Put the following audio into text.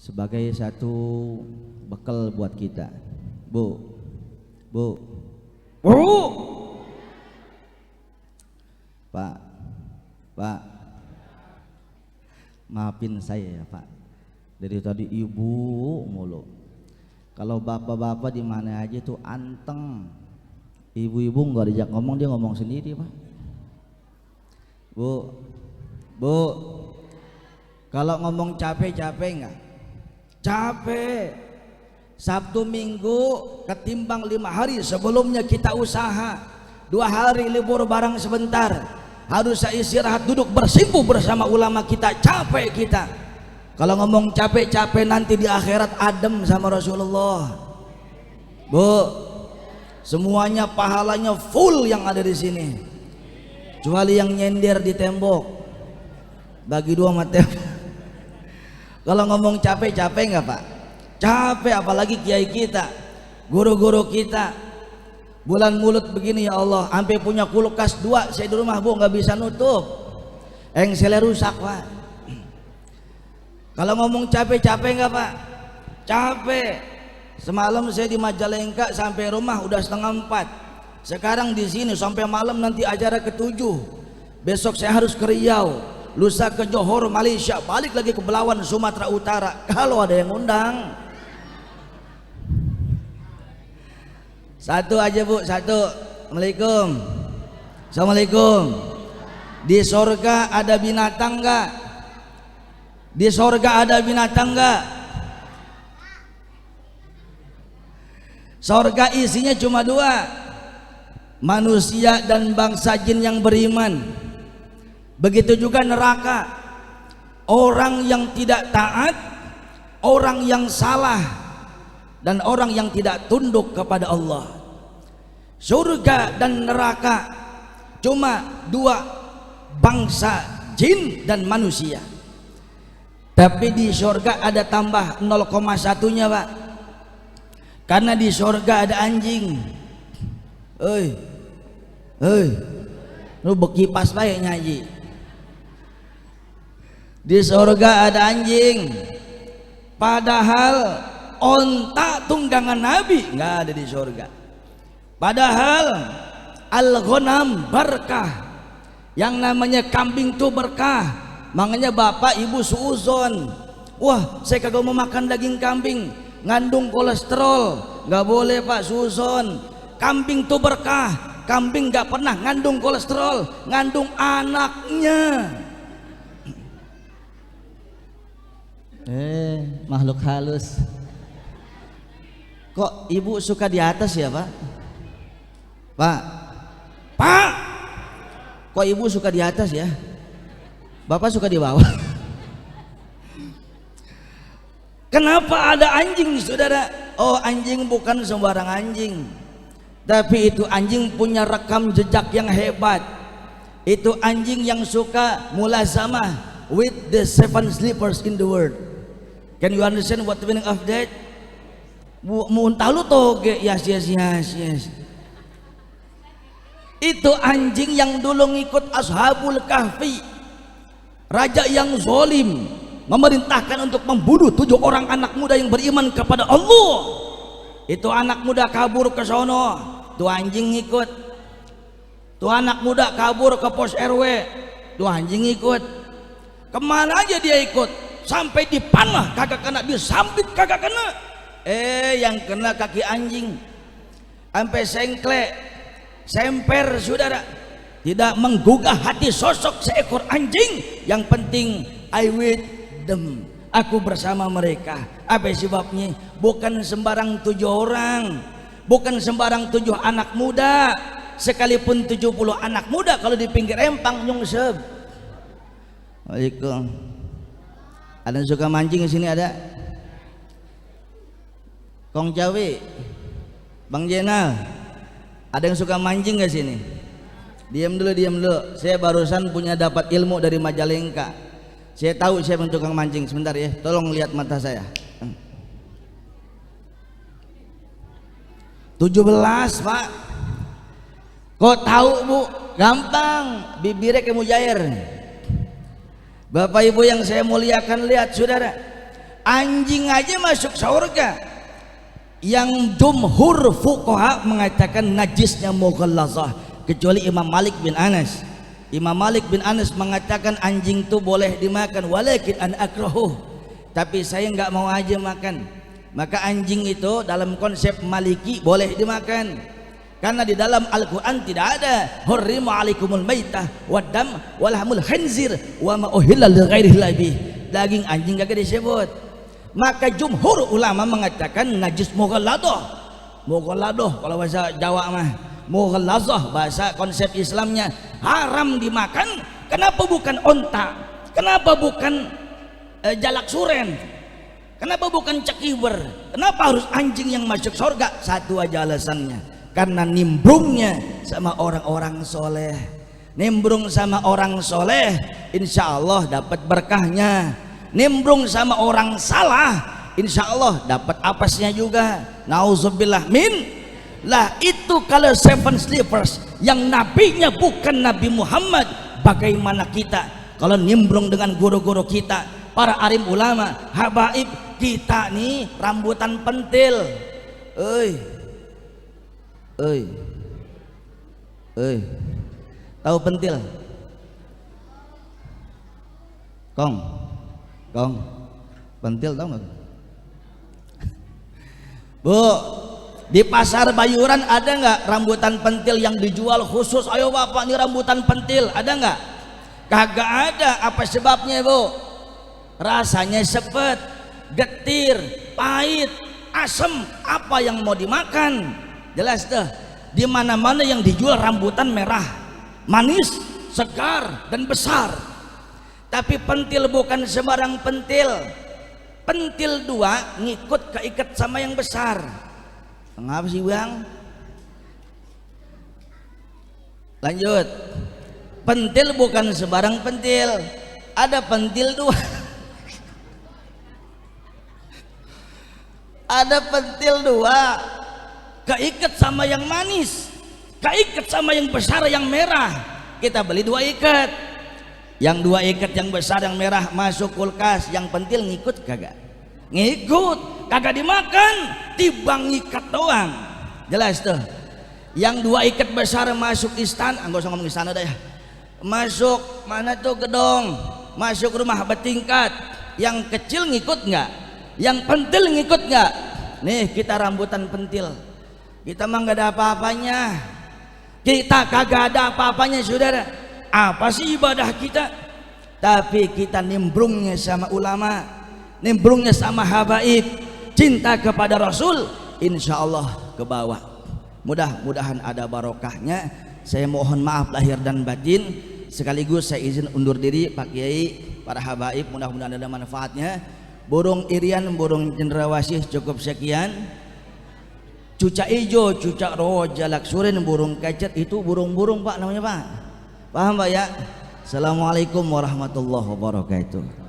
sebagai satu bekal buat kita. Bu, bu, bu, Pak, Pak, maafin saya ya Pak. Dari tadi ibu mulu. Kalau bapak-bapak di mana aja tuh anteng. Ibu-ibu nggak diajak ngomong, dia ngomong sendiri Pak. Bu, bu, kalau ngomong capek nggak? Capek. Sabtu Minggu ketimbang 5 hari sebelumnya kita usaha, 2 hari libur bareng sebentar, harus saya istirahat duduk bersimpu bersama ulama kita. Capek kita. Kalau ngomong capek nanti di akhirat adem sama Rasulullah. Bu, semuanya pahalanya full yang ada di sini, kecuali yang nyender di tembok, bagi 2 sama tembok. Kalau ngomong capek nggak Pak? Capek, apalagi kiai kita, guru-guru kita. Bulan mulut begini ya Allah, sampai punya kulkas 2 saya di rumah Bu, nggak bisa nutup, engselnya rusak Pak. Kalau ngomong capek nggak Pak? Capek. Semalam saya di Majalengka sampai rumah udah 3:30. Sekarang di sini sampai malam, nanti acara ke-7. Besok saya harus ke Riau, lusa ke Johor Malaysia, balik lagi ke Belawan Sumatera Utara kalau ada yang undang. Satu aja Bu, satu. Assalamualaikum. Assalamualaikum. Di sorga ada binatang nggak? Di sorga ada binatang nggak? Sorga isinya cuma 2, manusia dan bangsa jin yang beriman. Begitu juga neraka, orang yang tidak taat, orang yang salah, dan orang yang tidak tunduk kepada Allah. Surga dan neraka cuma 2, bangsa jin dan manusia. Tapi di surga ada tambah 0,1-nya Pak, karena di surga ada anjing. Lu bekipas baik nyaji. Di surga ada anjing, padahal onta tunggangan Nabi nggak ada di surga. Padahal al-ghanam berkah, yang namanya kambing tuh berkah. Makanya bapak ibu suuzon, wah saya kagak mau makan daging kambing, ngandung kolesterol. Nggak boleh Pak, suuzon. Kambing tuh berkah, kambing nggak pernah ngandung kolesterol, ngandung anaknya. Makhluk halus. Kok ibu suka di atas ya Pak? Pak, kok ibu suka di atas ya? Bapak suka di bawah. Kenapa ada anjing saudara? Oh, anjing bukan sembarang anjing, tapi itu anjing punya rekam jejak yang hebat. Itu anjing yang suka mulazamah with the 7 sleepers in the world. Can you understand what the meaning of that? Muntah lu toge, yes. Itu anjing yang dulu ngikut Ashabul Kahfi, raja yang zolim, memerintahkan untuk membunuh 7 orang anak muda yang beriman kepada Allah. Itu anak muda kabur ke sono, tuh anjing ngikut. Tuh anak muda kabur ke pos RW, tuh anjing ngikut. Kemana aja dia ikut, sampai dipanah kagak kena, disambit kagak kena. Yang kena kaki anjing, sampai sengkle, semper saudara. Tidak menggugah hati sosok seekor anjing. Yang penting I with them, aku bersama mereka. Apa sebabnya? Bukan sembarang 7 orang, bukan sembarang 7 anak muda, sekalipun 70 anak muda kalau di pinggir empang nyungsep. Waalaikumsalam. Ada yang suka mancing di sini ada? Kong Jawi, Bang Jenal, ada yang suka mancing nggak sini? Diam dulu. Saya barusan punya dapat ilmu dari Majalengka. Saya tahu siapa yang tukang mancing. Sebentar ya, tolong lihat mata saya. 17 Pak. Kok tahu Bu? Gampang, bibirnya kayak mujair. Bapak Ibu yang saya muliakan, lihat saudara, anjing aja masuk surga. Yang jumhur fuqaha mengatakan najisnya mughallazah, kecuali Imam Malik bin Anas. Imam Malik bin Anas mengatakan anjing itu boleh dimakan, walakin an akrahu, tapi saya nggak mau aja makan. Maka anjing itu dalam konsep Maliki boleh dimakan, karena di dalam Al-Quran tidak ada hurrimu alaikumul maitah waddam walhamul khinzir wa ma uhilla li ghairillahi bih, daging anjing gak disebut. Maka jumhur ulama mengatakan najis mughalladah. Mughalladah kalau bahasa Jawa mah, mughallazah bahasa konsep Islamnya, haram dimakan. Kenapa bukan onta? Kenapa bukan jalak suren? Kenapa bukan cekiwer? Kenapa harus anjing yang masuk surga? Satu aja alasannya, karena nimbrungnya sama orang-orang soleh. Nimbrung sama orang soleh, insya Allah dapat berkahnya. Nimbrung sama orang salah, insya Allah dapat apesnya juga. Nauzubillah min. Lah itu kalau seven sleepers yang nabinya bukan Nabi Muhammad, bagaimana kita kalau nimbrung dengan guru-guru kita, para alim ulama, habaib kita nih rambutan pentil. Tahu pentil? Kong, pentil tahu nggak? Bu, di pasar Bayuran ada nggak rambutan pentil yang dijual khusus? Ayo bapak, ini rambutan pentil, ada nggak? Kagak ada. Apa sebabnya bu? Rasanya sepet, getir, pahit, asem. Apa yang mau dimakan? Jelas tuh. Di mana-mana yang dijual rambutan merah, manis, segar dan besar. Tapi pentil bukan sembarang pentil. Pentil dua ngikut keikat sama yang besar. Ngapa sih bang? Lanjut. Pentil bukan sembarang pentil. Ada pentil dua. Ada pentil dua keikat sama yang manis, keikat sama yang besar yang merah. Kita beli dua ikat. Yang dua ikat yang besar yang merah masuk kulkas, yang pentil ngikut kagak? Ngikut, kagak dimakan, tibang ikat doang. Jelas tuh. Yang dua ikat besar masuk istana, enggak usah ngomong istana dah ya. Masuk mana tuh gedong, masuk rumah bertingkat. Yang kecil ngikut nggak? Yang pentil ngikut nggak? Nih kita rambutan pentil, kita mah nggak ada apa-apanya. Kita kagak ada apa-apanya saudara. Apa sih ibadah kita? Tapi kita nimbrungnya sama ulama, nimbrungnya sama habaib, cinta kepada Rasul, insya Allah ke bawah. Mudah-mudahan ada barokahnya. Saya mohon maaf lahir dan batin. Sekaligus saya izin undur diri Pak Kiai, para habaib, mudah-mudahan ada manfaatnya. Burung irian, burung cendrawasih cukup sekian. Cucak ijo, cucak roh, jalak suren, burung kecet itu burung-burung Pak namanya Pak. Paham Pak ya? Assalamualaikum warahmatullahi wabarakatuh.